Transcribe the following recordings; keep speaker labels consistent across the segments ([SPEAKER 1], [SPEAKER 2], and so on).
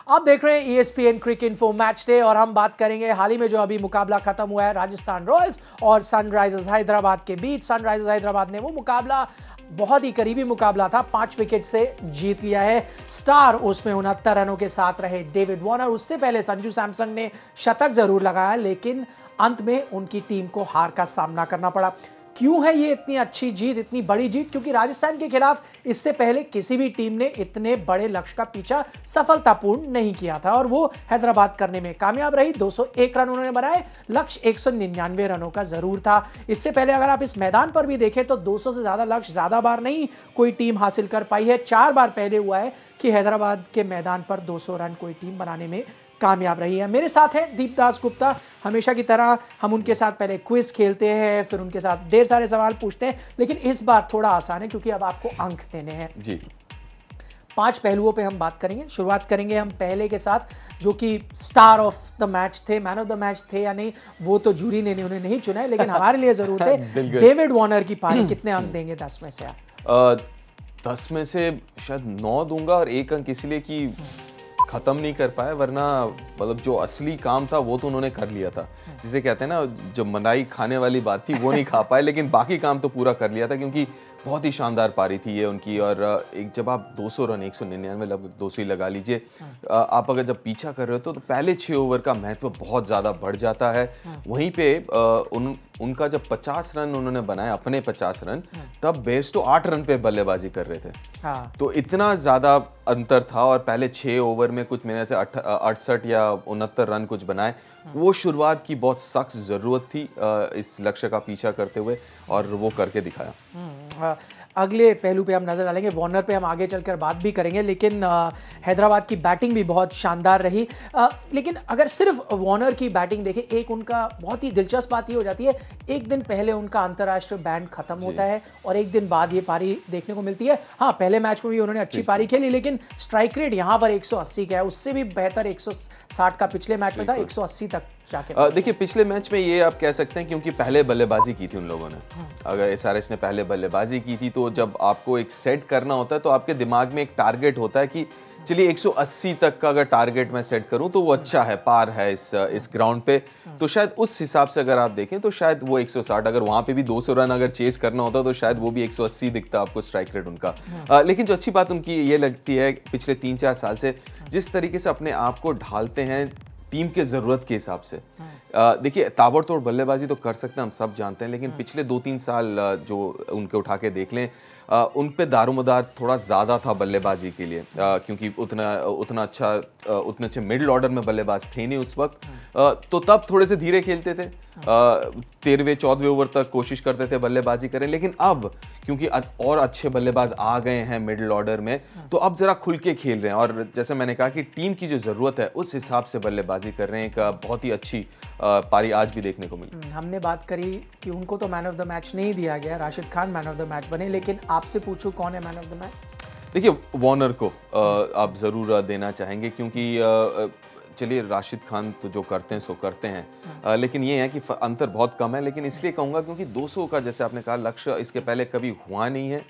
[SPEAKER 1] आप देख रहे हैं ESPN cricket info match day और हम बात करेंगे हाल ही में जो अभी मुकाबला खत्म हुआ है राजस्थान रॉयल्स और सनराइजर्स हैदराबाद के बीच। सनराइजर्स हैदराबाद ने वो मुकाबला बहुत ही करीबी मुकाबला था, 5 विकेट से जीत लिया है। स्टार उसमें 69 रनों के साथ रहे डेविड वार्नर। उससे पहले संजू सैमसन ने शतक जरूर लगाया, लेकिन अंत में उनकी टीम को हार का सामना करना पड़ा। क्यों है ये इतनी अच्छी जीत, इतनी बड़ी जीत? क्योंकि राजस्थान के खिलाफ इससे पहले किसी भी टीम ने इतने बड़े लक्ष्य का पीछा सफलतापूर्ण नहीं किया था और वो हैदराबाद करने में कामयाब रही। 201 रन उन्होंने बनाए, लक्ष्य 199 रनों का जरूर था। इससे पहले अगर आप इस मैदान पर भी देखें तो 200 से ज्यादा लक्ष्य ज्यादा बार नहीं कोई टीम हासिल कर पाई है। 4 बार पहले हुआ है कि हैदराबाद के मैदान पर 200 रन कोई टीम बनाने में कामयाब रही है। मेरे साथ है दीपदास गुप्ता। हमेशा की तरह हम उनके साथ पहले क्विज खेलते हैं, फिर उनके साथ ढेर सारे सवाल पूछते हैं, लेकिन इस बार थोड़ा आसान है क्योंकि अब आपको अंक देने हैं
[SPEAKER 2] जी।
[SPEAKER 1] 5 पहलुओं पे हम बात करेंगे। शुरुआत करेंगे हम पहले के साथ, जो कि स्टार ऑफ द मैच थे, मैन ऑफ द मैच थे या नहीं वो तो जूरी ने उन्हें नहीं चुना है, लेकिन हमारे लिए जरूर थे। डेविड वार्नर की पारी, कितने अंक देंगे 10 में से आप?
[SPEAKER 2] 10 में से शायद 9 दूंगा और 1 अंक इसलिए कि खत्म नहीं कर पाया, वरना मतलब जो असली काम था वो तो उन्होंने कर लिया था। जिसे कहते हैं ना, जो मलाई खाने वाली बात थी वो नहीं खा पाए, लेकिन बाकी काम तो पूरा कर लिया था क्योंकि बहुत ही शानदार पारी थी ये उनकी। और एक जब आप 200 रन 199 लगभग 200 ही लगा लीजिए, आप अगर जब पीछा कर रहे हो तो पहले 6 ओवर का महत्व बहुत ज़्यादा बढ़ जाता है। वहीं पे उनका जब 50 रन उन्होंने बनाए, अपने 50 रन, तब बेस्टो 8 रन पे बल्लेबाजी कर रहे थे। तो इतना ज़्यादा अंतर था और पहले 6 ओवर में कुछ मेरे से 68 या 69 रन कुछ बनाए। वो शुरुआत की बहुत सख्त ज़रूरत थी इस लक्ष्य का पीछा करते हुए, और वो करके दिखाया।
[SPEAKER 1] अगले पहलू पे हम नजर डालेंगे, वार्नर पे हम आगे चलकर बात भी करेंगे, लेकिन हैदराबाद की बैटिंग भी बहुत शानदार रही। लेकिन अगर सिर्फ वार्नर की बैटिंग देखें, एक उनका बहुत ही दिलचस्प बात ये हो जाती है, एक दिन पहले उनका अंतर्राष्ट्रीय बैन खत्म होता है और एक दिन बाद ये पारी देखने को मिलती है। हाँ, पहले मैच में भी उन्होंने अच्छी पारी खेली, लेकिन स्ट्राइक रेट यहाँ पर 180 का है, उससे भी बेहतर 160 का पिछले मैच में था, 180 तक जाके।
[SPEAKER 2] देखिए, पिछले मैच में ये आप कह सकते हैं क्योंकि पहले बल्लेबाजी की थी उन लोगों ने। अगर SRH ने पहले बल्लेबाजी की थी तो जब आपको एक सेट करना होता है तो आपके दिमाग में एक टारगेट होता है कि चलिए 180 तक का अगर टारगेट मैं सेट करूं तो वो अच्छा है, पार है इस ग्राउंड पे। तो शायद उस हिसाब से अगर आप देखें तो शायद वो 160, अगर वहां पे भी 200 रन अगर चेस करना होता तो शायद वो भी 180 दिखता आपको स्ट्राइक रेट उनका। लेकिन जो अच्छी बात उनकी ये लगती है, पिछले 3-4 साल से जिस तरीके से अपने आप को ढालते हैं टीम के ज़रूरत के हिसाब से। देखिए, ताबड़तोड़ बल्लेबाजी तो कर सकते हैं, हम सब जानते हैं, लेकिन पिछले 2-3 साल जो उनके उठा के देख लें, उन पे दारोमदार थोड़ा ज़्यादा था बल्लेबाजी के लिए, क्योंकि उतने अच्छे मिडिल ऑर्डर में बल्लेबाज थे नहीं उस वक्त। तो तब थोड़े से धीरे खेलते थे, 13वें-14वें ओवर तक कोशिश करते थे बल्लेबाजी करें, लेकिन अब क्योंकि और अच्छे बल्लेबाज आ गए हैं मिडिल ऑर्डर में, तो अब जरा खुल के खेल रहे हैं और जैसे मैंने कहा कि टीम की जो ज़रूरत है उस हिसाब से बल्लेबाजी कर रहे हैं। एक बहुत ही अच्छी पारी आज भी देखने को मिली।
[SPEAKER 1] हमने बात करी कि उनको तो मैन ऑफ द मैच नहीं दिया गया, Rashid Khan man of the match बने, लेकिन आपसे पूछूं कौन है मैन ऑफ द मैच?
[SPEAKER 2] देखिए, वार्नर को आप ज़रूर देना चाहेंगे क्योंकि चलिए, राशिद खान तो जो करते हैं सो करते हैं, लेकिन ये है कि अंतर बहुत कम है। लेकिन इसलिए कहूँगा क्योंकि 200 का, जैसे आपने कहा, लक्ष्य इसके पहले कभी हुआ नहीं है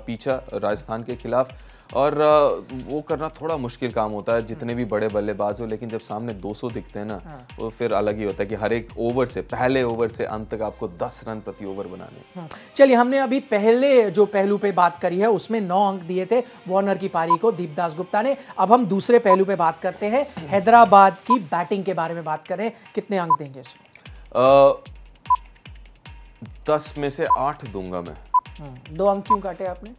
[SPEAKER 2] पीछा राजस्थान के खिलाफ, और वो करना थोड़ा मुश्किल काम होता है जितने भी बड़े बल्लेबाज हो। लेकिन जब सामने 200 दिखते हैं ना, तो फिर अलग ही होता है कि हर एक ओवर से, पहले ओवर से अंत तक आपको 10 रन प्रति ओवर बनाने।
[SPEAKER 1] चलिए, हमने अभी पहले जो पहलू पे बात करी है उसमें 9 अंक दिए थे वार्नर की पारी को दीपदास गुप्ता ने। अब हम दूसरे पहलू पे बात करते हैं, हैदराबाद की बैटिंग के बारे में बात करें, कितने अंक देंगे इसमें?
[SPEAKER 2] 10 में से 8 दूंगा मैं।
[SPEAKER 1] 2 अंक क्यों काटे आपने?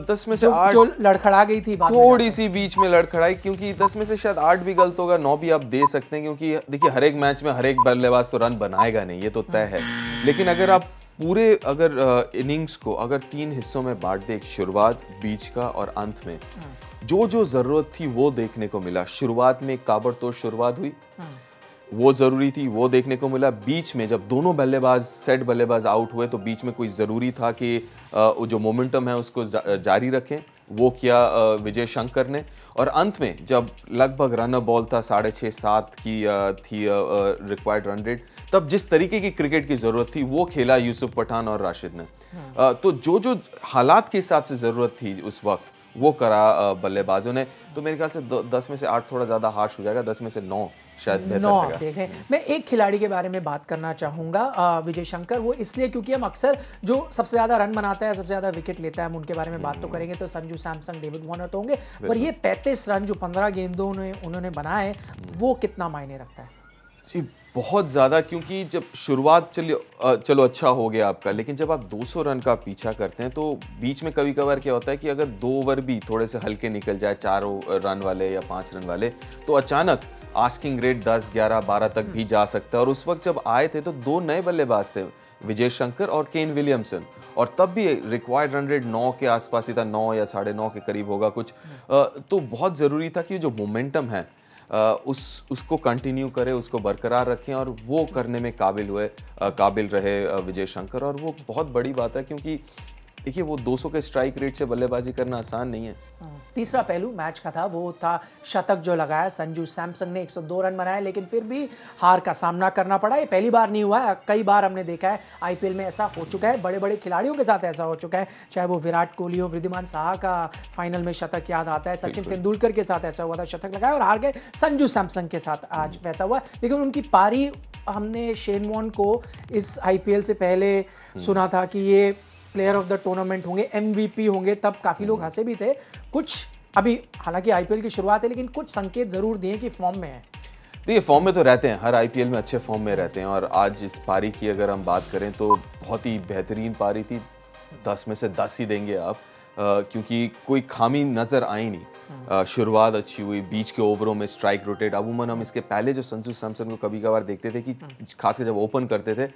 [SPEAKER 2] 10 में से 8
[SPEAKER 1] जो लड़खड़ा गई थी बात,
[SPEAKER 2] थोड़ी सी बीच में लड़खड़ाई, क्योंकि 10 में से शायद 8 भी गलत होगा, 9 भी आप दे सकते हैं, क्योंकि देखिए हर एक मैच में हर एक बल्लेबाज तो रन बनाएगा नहीं, ये तो तय है। लेकिन अगर आप पूरे इनिंग्स को अगर 3 हिस्सों में बांट दे, एक शुरुआत, बीच का और अंत में, जो ज़रूरत थी वो देखने को मिला। शुरुआत में एक ताबड़तोड़ शुरुआत हुई, वो ज़रूरी थी, वो देखने को मिला। बीच में जब दोनों सेट बल्लेबाज आउट हुए तो बीच में कोई ज़रूरी था कि जो मोमेंटम है उसको जारी रखें, वो किया विजय शंकर ने। और अंत में जब लगभग रन बॉल था, 6.5-7 की थी रिक्वायर्ड रन रेट, तब जिस तरीके की क्रिकेट की ज़रूरत थी वो खेला यूसुफ पठान और राशिद ने। तो जो हालात के हिसाब से ज़रूरत थी उस वक्त वो करा बल्लेबाजों ने। तो मेरे ख्याल से 10 में से 8 थोड़ा ज़्यादा हार्श हो जाएगा, 10 में से 9 शायद बेहतर
[SPEAKER 1] 9
[SPEAKER 2] रहेगा।
[SPEAKER 1] देखें। मैं एक खिलाड़ी के बारे में बात करना चाहूँगा, विजय शंकर। वो इसलिए क्योंकि हम अक्सर जो सबसे ज़्यादा रन बनाता है, सबसे ज़्यादा विकेट लेता है, हम उनके बारे में बात तो करेंगे। तो संजू सैमसन, डेविड वार्नर तो होंगे, पर ये 35 रन जो 15 गेंदों में उन्होंने बनाए, वो कितना मायने रखता है?
[SPEAKER 2] जी बहुत ज़्यादा, क्योंकि जब शुरुआत चलो अच्छा हो गया आपका, लेकिन जब आप 200 रन का पीछा करते हैं तो बीच में कभी कभार क्या होता है कि अगर 2 ओवर भी थोड़े से हल्के निकल जाए, 4 रन वाले या 5 रन वाले, तो अचानक आस्किंग रेट 10, 11, 12 तक भी जा सकता है। और उस वक्त जब आए थे तो 2 नए बल्लेबाज थे, विजय शंकर और केन विलियमसन, और तब भी रिक्वायर्ड रन रेट 9 के आसपास ही था, 9 या 9.5 के करीब होगा कुछ। तो बहुत ज़रूरी था कि जो मोमेंटम है उसको कंटिन्यू करें, उसको बरकरार रखें, और वो करने में काबिल रहे विजय शंकर। और वो बहुत बड़ी बात है, क्योंकि देखिए वो 200 के स्ट्राइक रेट से बल्लेबाजी करना आसान नहीं है।
[SPEAKER 1] तीसरा पहलू मैच का था, वो था शतक जो लगाया संजू सैमसन ने। 102 रन बनाए, लेकिन फिर भी हार का सामना करना पड़ा। ये पहली बार नहीं हुआ है, कई बार हमने देखा है आईपीएल में ऐसा हो चुका है, बड़े बड़े खिलाड़ियों के साथ ऐसा हो चुका है, चाहे वो विराट कोहली हो। वृद्धिमान साहा का फाइनल में शतक याद आता है, सचिन तेंदुलकर के साथ ऐसा हुआ था, शतक लगाया और हार गए। संजू सैमसन के साथ आज वैसा हुआ, लेकिन उनकी पारी, हमने शेन वॉर्न को इस आईपीएल से पहले सुना था कि ये प्लेयर ऑफ द टूर्नामेंट होंगे, एमवीपी होंगे, तब काफ़ी लोग हंसे भी थे। कुछ अभी हालांकि आईपीएल की शुरुआत है, लेकिन कुछ संकेत ज़रूर दिए कि फॉर्म में है।
[SPEAKER 2] देखिए फॉर्म में तो रहते हैं, हर आईपीएल में अच्छे फॉर्म में रहते हैं। और आज इस पारी की अगर हम बात करें तो बहुत ही बेहतरीन पारी थी, 10 में से 10 ही देंगे आप, क्योंकि कोई खामी नज़र आई नहीं। शुरुआत अच्छी हुई, बीच के ओवरों में स्ट्राइक रोटेट। अमूमन हम इसके पहले जो संजू सैमसन को कभी कभार देखते थे कि खासकर जब ओपन करते थे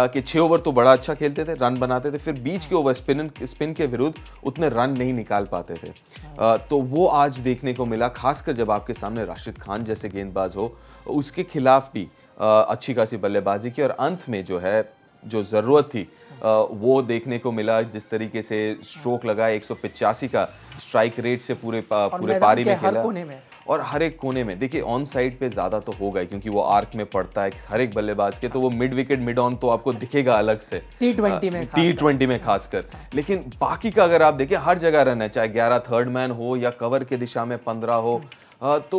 [SPEAKER 2] कि 6 ओवर तो बड़ा अच्छा खेलते थे, रन बनाते थे, फिर बीच के ओवर स्पिन के विरुद्ध उतने रन नहीं निकाल पाते थे। तो वो आज देखने को मिला, खासकर जब आपके सामने राशिद खान जैसे गेंदबाज हो, उसके खिलाफ भी अच्छी खासी बल्लेबाजी की। और अंत में जो ज़रूरत थी वो देखने को मिला। जिस तरीके से स्ट्रोक लगा, 185 का स्ट्राइक रेट से पूरे पारी में खेला, और हर एक कोने में। देखिए ऑन साइड पे ज़्यादा तो होगा ही, क्योंकि वो आर्क में पड़ता है हर एक बल्लेबाज के, तो वो मिड विकेट मिड ऑन तो आपको दिखेगा अलग से T20 में खासकर। लेकिन बाकी का अगर आप देखें, हर जगह रन है, चाहे 11 थर्ड मैन हो या कवर के दिशा में 15 हो। तो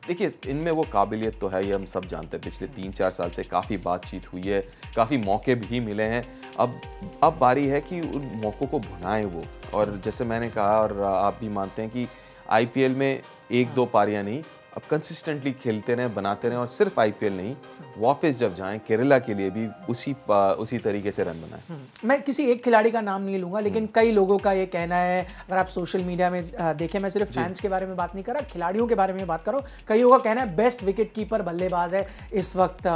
[SPEAKER 2] देखिए इनमें वो काबिलियत तो है, ये हम सब जानते हैं। पिछले 3-4 साल से काफ़ी बातचीत हुई है, काफ़ी मौके भी मिले हैं। अब बारी है कि उन मौक़ों को भुनाएं वो। और जैसे मैंने कहा, और आप भी मानते हैं कि आईपीएल में 1-2 पारियां नहीं, अब कंसिस्टेंटली खेलते रहें, बनाते रहें, और सिर्फ आईपीएल नहीं, वापस जब जाएं केरला के लिए भी उसी तरीके से रन बनाएं।
[SPEAKER 1] मैं किसी एक खिलाड़ी का नाम नहीं लूंगा, लेकिन कई लोगों का ये कहना है, अगर आप सोशल मीडिया में देखें, मैं सिर्फ फैंस के बारे में बात नहीं कर रहा, खिलाड़ियों के बारे में बात कर रहा हूँ। कईयों का कहना है बेस्ट विकेट कीपर बल्लेबाज है इस वक्त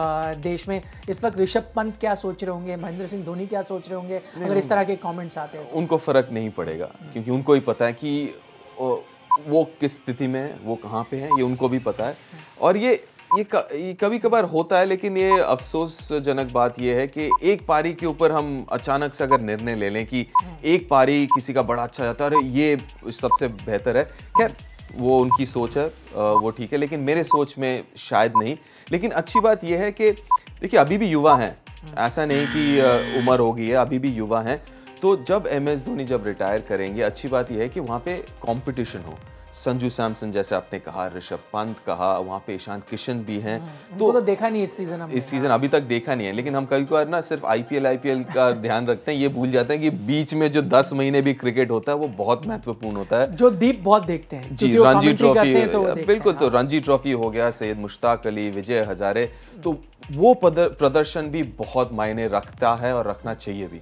[SPEAKER 1] देश में। इस वक्त ऋषभ पंत क्या सोच रहे होंगे, महेंद्र सिंह धोनी क्या सोच रहे होंगे अगर इस तरह के कॉमेंट्स आते हैं?
[SPEAKER 2] उनको फ़र्क नहीं पड़ेगा, क्योंकि उनको ही पता है कि वो किस स्थिति में है, वो कहाँ पे है, ये उनको भी पता है। और ये कभी कभार होता है, लेकिन ये अफसोसजनक बात ये है कि एक पारी के ऊपर हम अचानक से अगर निर्णय ले लें कि एक पारी किसी का बड़ा अच्छा जाता है, अरे ये सबसे बेहतर है। खैर वो उनकी सोच है, वो ठीक है, लेकिन मेरे सोच में शायद नहीं। लेकिन अच्छी बात ये है कि देखिए अभी भी युवा हैं, ऐसा नहीं कि उम्र हो गई है, अभी भी युवा हैं। तो जब MS धोनी जब रिटायर करेंगे, अच्छी बात यह है कि वहाँ पे कंपटीशन हो। संजू सैमसन जैसे आपने कहा, ऋषभ पंत कहा, वहाँ पे ईशान किशन भी हैं।
[SPEAKER 1] तो देखा नहीं इस सीजन
[SPEAKER 2] अभी तक देखा नहीं है। लेकिन हम कभी बार ना सिर्फ आईपीएल का ध्यान रखते हैं, ये भूल जाते हैं कि बीच में जो 10 महीने भी क्रिकेट होता है वो बहुत महत्वपूर्ण होता है,
[SPEAKER 1] जो दीप बहुत देखते हैं
[SPEAKER 2] जी। रणजी ट्रॉफी, बिल्कुल, तो रणजी ट्रॉफी हो गया, सैयद मुश्ताक अली, विजय हजारे, तो वो प्रदर्शन भी बहुत मायने रखता है और रखना चाहिए भी।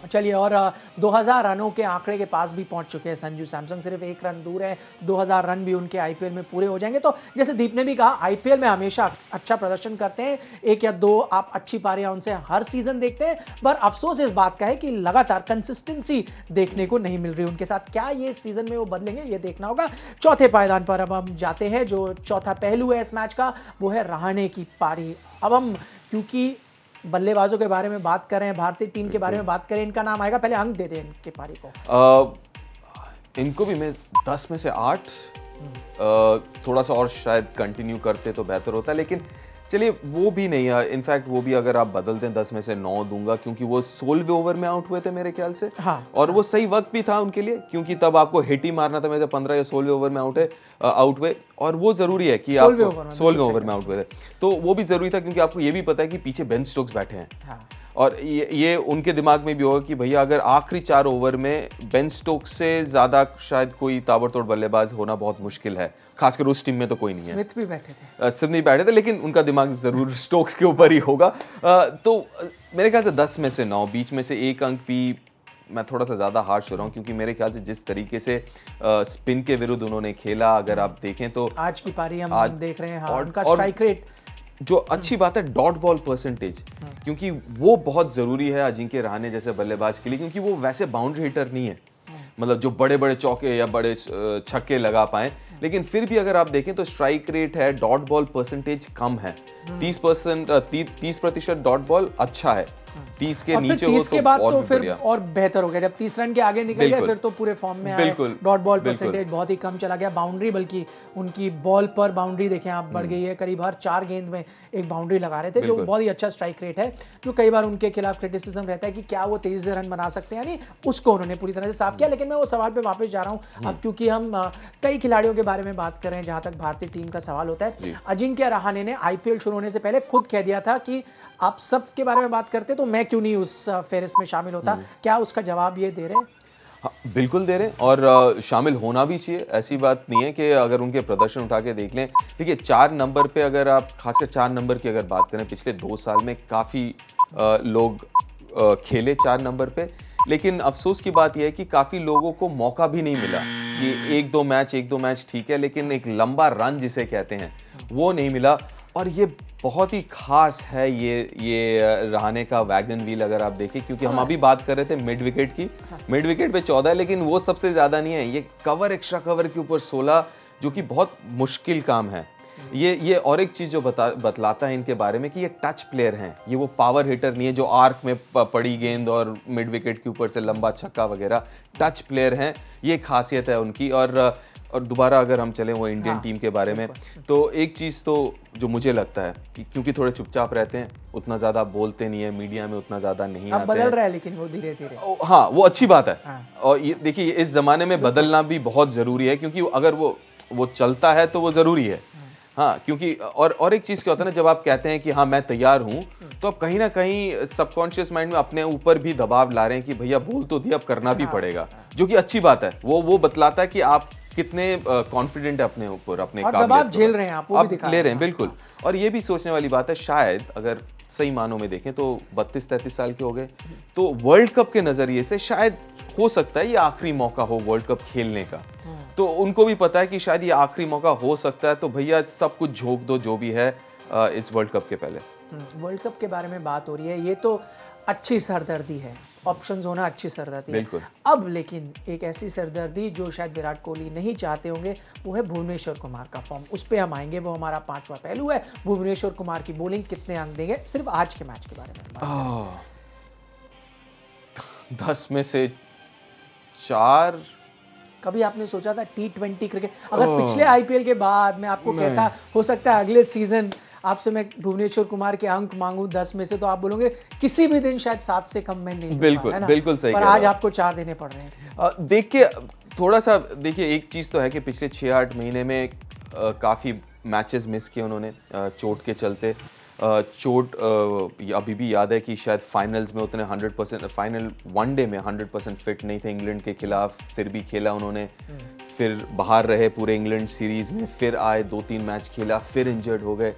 [SPEAKER 1] चलिए, और 2000 रनों के आंकड़े के पास भी पहुंच चुके हैं संजू सैमसन, सिर्फ 1 रन दूर है। 2000 रन भी उनके आईपीएल में पूरे हो जाएंगे। तो जैसे दीप ने भी कहा, आईपीएल में हमेशा अच्छा प्रदर्शन करते हैं, 1 या 2 आप अच्छी पारियां उनसे हर सीजन देखते हैं, पर अफसोस इस बात का है कि लगातार कंसिस्टेंसी देखने को नहीं मिल रही उनके साथ। क्या ये सीजन में वो बदलेंगे, ये देखना होगा। चौथे पायदान पर अब हम जाते हैं। जो चौथा पहलू है इस मैच का, वो है रहाणे की पारी। अब हम क्योंकि बल्लेबाजों के बारे में बात कर रहे हैं, भारतीय टीम के बारे में बात करें, इनका नाम आएगा, पहले अंक दे दें इनके पारी को।
[SPEAKER 2] इनको भी मैं 10 में से 8, थोड़ा सा और शायद कंटिन्यू करते तो बेहतर होता, लेकिन चलिए वो भी नहीं है, इनफैक्ट वो भी अगर आप बदल दें 10 में से 9 दूंगा, क्योंकि वो 16वें ओवर में आउट हुए थे मेरे ख्याल से।
[SPEAKER 1] हाँ,
[SPEAKER 2] और वो सही वक्त भी था उनके लिए, क्योंकि तब आपको हिट ही मारना था। मेरे से 15 या 16वें ओवर में आउट हुए, और वो जरूरी है कि आप 16वें ओवर में आउट हुए थे, तो वो भी जरूरी था, क्योंकि आपको ये भी पता है कि पीछे बेन स्टोक्स बैठे हैं।
[SPEAKER 1] हाँ।
[SPEAKER 2] और ये उनके दिमाग में भी होगा कि भैया अगर आखिरी 4 ओवर में बेन स्टोक्स से ज्यादा शायद कोई ताबड़तोड़ बल्लेबाज होना बहुत मुश्किल है, खासकर उस टीम में तो कोई नहीं है।
[SPEAKER 1] स्मिथ भी बैठे थे,
[SPEAKER 2] स्मिथ नहीं बैठे थे, लेकिन उनका दिमाग जरूर स्टोक्स के ऊपर ही होगा। तो मेरे ख्याल से 10 में से 9, बीच में से 1 अंक भी मैं थोड़ा सा ज़्यादा हार्श हो रहा हूँ, क्योंकि मेरे ख्याल से जिस तरीके से स्पिन के विरुद्ध उन्होंने खेला, अगर आप देखें तो
[SPEAKER 1] आज की पारी हम देख रहे हैं, हाँ, उनका स्ट्राइक रेट,
[SPEAKER 2] जो अच्छी बात है डॉट बॉल परसेंटेज, क्योंकि वो बहुत ज़रूरी है अजिंक्य रहाणे जैसे बल्लेबाज के लिए, क्योंकि वो वैसे बाउंड्री हिटर नहीं है, मतलब जो बड़े बड़े चौके या बड़े छक्के लगा पाए, लेकिन फिर भी अगर आप देखें तो स्ट्राइक रेट है, डॉट बॉल परसेंटेज कम है, 30% डॉट बॉल अच्छा है, 30 के नीचे हो तो
[SPEAKER 1] बाद
[SPEAKER 2] और
[SPEAKER 1] तो फिर
[SPEAKER 2] बढ़िया।
[SPEAKER 1] और बेहतर हो गया, जब 30 रन के आगे निकल गए फिर तो पूरे फॉर्म में आए। डॉट बॉल परसेंटेज बहुत ही कम चला गया, बाउंड्री बल्कि उनकी बॉल पर बाउंड्री देखें आप बढ़ गई है, करीब हर 4 गेंद में एक बाउंड्री लगा रहे थे, जो बहुत ही अच्छा स्ट्राइक रेट है। जो कई बार उनके खिलाफ क्रिटिसिज्म रहता है कि क्या वो 23 रन बना सकते हैं, यानी उसको उन्होंने पूरी तरह से साफ किया। लेकिन मैं वो सवाल पे वापस जा रहा हूँ अब, क्योंकि हम कई खिलाड़ियों के बारे में बात कर रहे हैं जहां तक भारतीय टीम का सवाल होता है। अजिंक्य रहाणे ने IPL शुरू होने से पहले खुद कह दिया था कि आप सब के बारे में बात करते तो मैं क्यों नहीं उस फेरिस्त में शामिल होता। क्या उसका जवाब ये दे रहे हैं?
[SPEAKER 2] हाँ, बिल्कुल दे रहे हैं, और शामिल होना भी चाहिए। ऐसी बात नहीं है कि अगर उनके प्रदर्शन उठा के देख लें, देखिए 4 नंबर पे अगर आप खासकर 4 नंबर की अगर बात करें, पिछले 2 साल में काफ़ी लोग खेले 4 नंबर पे, लेकिन अफसोस की बात यह है कि काफ़ी लोगों को मौका भी नहीं मिला कि 1-2 मैच ठीक है, लेकिन एक लंबा रन जिसे कहते हैं वो नहीं मिला। और ये बहुत ही खास है ये रहाणे का वैगन व्हील अगर आप देखें, क्योंकि हम अभी बात कर रहे थे मिड विकेट की, मिड विकेट पे 14 है, लेकिन वो सबसे ज़्यादा नहीं है, ये कवर एक्स्ट्रा कवर के ऊपर 16, जो कि बहुत मुश्किल काम है। ये और एक चीज़ जो बतलाता है इनके बारे में कि ये टच प्लेयर हैं, ये वो पावर हिटर नहीं है जो आर्क में पड़ी गेंद और मिड विकेट के ऊपर से लंबा छक्का वगैरह, टच प्लेयर हैं, ये खासियत है उनकी। और दोबारा अगर हम चलें वो इंडियन टीम के बारे में, तो एक चीज़ तो जो मुझे लगता है कि क्योंकि थोड़े चुपचाप रहते हैं, उतना ज़्यादा बोलते नहीं है, मीडिया में उतना ज़्यादा नहीं आते हैं।
[SPEAKER 1] बदल रहा है लेकिन वो धीरे धीरे,
[SPEAKER 2] हाँ वो अच्छी बात है। और ये देखिए इस ज़माने में बदलना भी बहुत ज़रूरी है, क्योंकि अगर वो चलता है तो वो ज़रूरी है। हाँ, क्योंकि और एक चीज़ क्या होता है ना, जब आप कहते हैं कि हाँ मैं तैयार हूँ, तो आप कहीं ना कहीं सबकॉन्शियस माइंड में अपने ऊपर भी दबाव ला रहे हैं कि भैया बोल तो दिया, अब करना भी पड़ेगा, जो कि अच्छी बात है। वो बतलाता है कि आप कितने कॉन्फिडेंट है अपने ऊपर, अपने
[SPEAKER 1] दबाव झेल रहे हैं, आप वो भी दिखा
[SPEAKER 2] ले रहे हैं। बिल्कुल। और ये भी सोचने वाली बात है, शायद अगर सही मानों में देखें तो 32-33 साल के हो गए, तो वर्ल्ड कप के नज़रिए से शायद हो सकता है ये आखिरी मौका हो वर्ल्ड कप खेलने का। तो उनको भी पता है कि शायद ये आखिरी मौका हो सकता है, तो भैया सब कुछ झोंक दो जो भी है इस वर्ल्ड कप के पहले।
[SPEAKER 1] वर्ल्ड कप के बारे में बात हो रही है, ये तो अच्छी सरदर्दी है, ऑप्शंस होना अच्छी सरदर्दी है। अब लेकिन एक ऐसी सरदर्दी जो शायद विराट कोहली नहीं चाहते होंगे, वो है भुवनेश्वर कुमार का फॉर्म। उस पर हम आएंगे, वो हमारा 5वां पहलू है। भुवनेश्वर कुमार की बॉलिंग कितने अंक देंगे, सिर्फ आज के मैच के बारे में
[SPEAKER 2] 10 में से 4।
[SPEAKER 1] कभी आपने सोचा था T20 क्रिकेट, अगर पिछले IPL के बाद मैं आपको कहता हो सकता है अगले सीजन आपसे मैं भुवनेश्वर कुमार के अंक मांगू 10 में से, तो आप बोलोगे किसी भी दिन शायद 7 से कम मैं नहीं।
[SPEAKER 2] बिल्कुल सही।
[SPEAKER 1] पर आज आपको 4 देने पड़ रहे हैं।
[SPEAKER 2] देख के थोड़ा सा देखिए, एक चीज़ तो है कि पिछले 6-8 महीने में काफ़ी मैचेस मिस किए उन्होंने चोट के चलते। चोट अभी भी याद है कि शायद फाइनल्स में उतने 100%, फाइनल वनडे में 100% फिट नहीं थे इंग्लैंड के खिलाफ, फिर भी खेला उन्होंने, फिर बाहर रहे पूरे इंग्लैंड सीरीज़ में, फिर आए 2-3 मैच खेला, फिर इंजर्ड हो गए।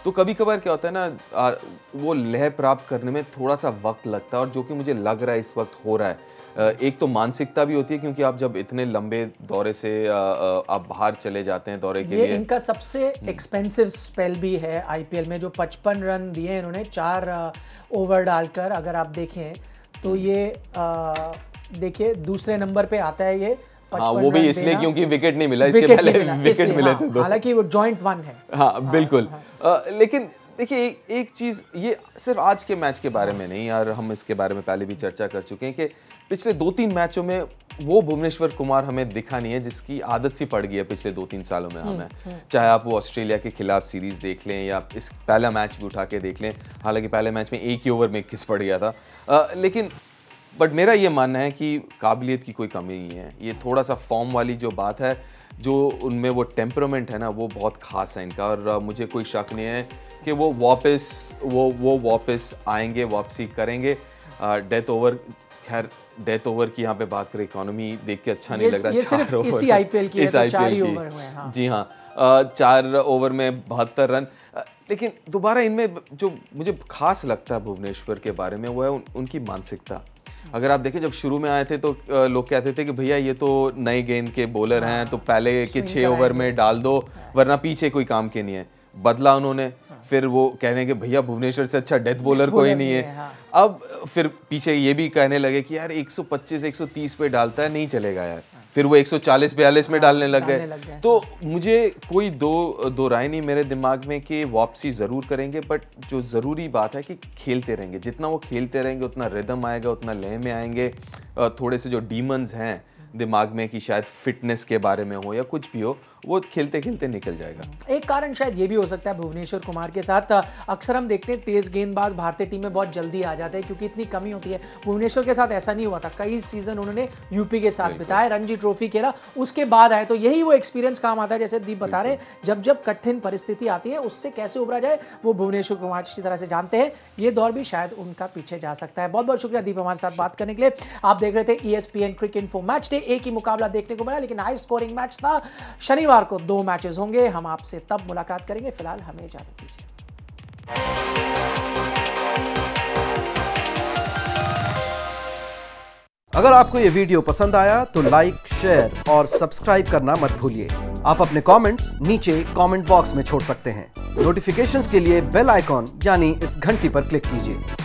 [SPEAKER 2] तो कभी कभार क्या होता है ना, वो लय प्राप्त करने में थोड़ा सा वक्त लगता है, और जो कि मुझे लग रहा है इस वक्त हो रहा है। एक तो मानसिकता भी होती है, क्योंकि आप जब इतने लंबे दौरे से आप बाहर चले जाते हैं दौरे के लिए।
[SPEAKER 1] इनका सबसे एक्सपेंसिव स्पेल भी है IPL में, जो 55 रन दिए इन्होंने 4 ओवर डालकर। अगर आप देखें तो ये देखिए दूसरे नंबर पे आता है ये।
[SPEAKER 2] हाँ, वो भी इसलिए क्योंकि विकेट नहीं मिला, इसके पहले विकेट मिले थे 2।
[SPEAKER 1] हालांकि वो जॉइंट 1 है।
[SPEAKER 2] हाँ बिल्कुल। लेकिन देखिए एक चीज़, ये सिर्फ आज के मैच के बारे में नहीं यार, हम इसके बारे में पहले भी चर्चा कर चुके हैं कि पिछले 2-3 मैचों में वो भुवनेश्वर कुमार हमें दिखा नहीं है जिसकी आदत सी पड़ गई है पिछले 2-3 सालों में हमें। चाहे आप वो ऑस्ट्रेलिया के खिलाफ सीरीज देख लें या इस पहला मैच भी उठा के देख लें, हालांकि पहले मैच में एक ही ओवर में 21 पड़ गया था, लेकिन बट मेरा ये मानना है कि काबिलियत की कोई कमी नहीं है। ये थोड़ा सा फॉर्म वाली जो बात है, जो उनमें वो टेम्परामेंट है ना, वो बहुत खास है इनका, और मुझे कोई शक नहीं है कि वो वापस आएंगे, वापसी करेंगे। डेथ ओवर, खैर डेथ ओवर की यहाँ पे बात करें, इकोनॉमी देख के अच्छा नहीं लग रहा।
[SPEAKER 1] ये सिर्फ इसी आईपीएल की है, तो 4 ही ओवर हुए हैं। हाँ।
[SPEAKER 2] जी हाँ, 4 ओवर में 72 रन। लेकिन दोबारा इनमें जो मुझे खास लगता है भुवनेश्वर के बारे में, वो है उनकी मानसिकता। अगर आप देखें, जब शुरू में आए थे तो लोग कहते थे कि भैया ये तो नए गेंद के बॉलर हैं, तो पहले के 6 ओवर में डाल दो, वरना पीछे कोई काम के नहीं है। बदला उन्होंने, फिर वो कह रहे हैं कि भैया भुवनेश्वर से अच्छा डेथ बॉलर कोई नहीं है। हाँ। अब फिर पीछे ये भी कहने लगे कि यार 125-130 पे डालता है, नहीं चलेगा यार। फिर वो 140-42 में डालने लग गए। तो मुझे कोई दो राय नहीं मेरे दिमाग में कि वापसी ज़रूर करेंगे, बट जो ज़रूरी बात है कि खेलते रहेंगे। जितना वो खेलते रहेंगे उतना रिदम आएगा, उतना लय में आएंगे। थोड़े से जो डीमंस हैं दिमाग में कि शायद फिटनेस के बारे में हो या कुछ भी हो, वो खेलते खेलते निकल जाएगा।
[SPEAKER 1] एक कारण शायद ये भी हो सकता है भुवनेश्वर कुमार के साथ, अक्सर हम देखते हैं तेज गेंदबाज भारतीय टीम में बहुत जल्दी आ जाते हैं क्योंकि इतनी कमी होती है। भुवनेश्वर के साथ ऐसा नहीं हुआ था, कई सीजन उन्होंने यूपी के साथ बिताए, रणजी ट्रॉफी खेला, उसके बाद आए, तो यही वो एक्सपीरियंस काम आता है। जैसे दीप बता रहे, जब कठिन परिस्थिति आती है उससे कैसे उभरा जाए, वो भुवनेश्वर कुमार अच्छी तरह से जानते हैं। ये दौर भी शायद उनका पीछे जा सकता है। बहुत बहुत शुक्रिया दीप हमारे साथ बात करने के लिए। आप देख रहे थे ESPN cricket info match day. एक ही मुकाबला देखने को मिला, लेकिन हाई स्कोरिंग मैच था। शनिवार को 2 मैचेस होंगे, हम आपसे तब मुलाकात करेंगे। फिलहाल हमें इजाजत दीजिए।
[SPEAKER 3] अगर आपको यह वीडियो पसंद आया तो लाइक, शेयर और सब्सक्राइब करना मत भूलिए। आप अपने कमेंट्स नीचे कमेंट बॉक्स में छोड़ सकते हैं। नोटिफिकेशंस के लिए बेल आइकॉन यानी इस घंटी पर क्लिक कीजिए।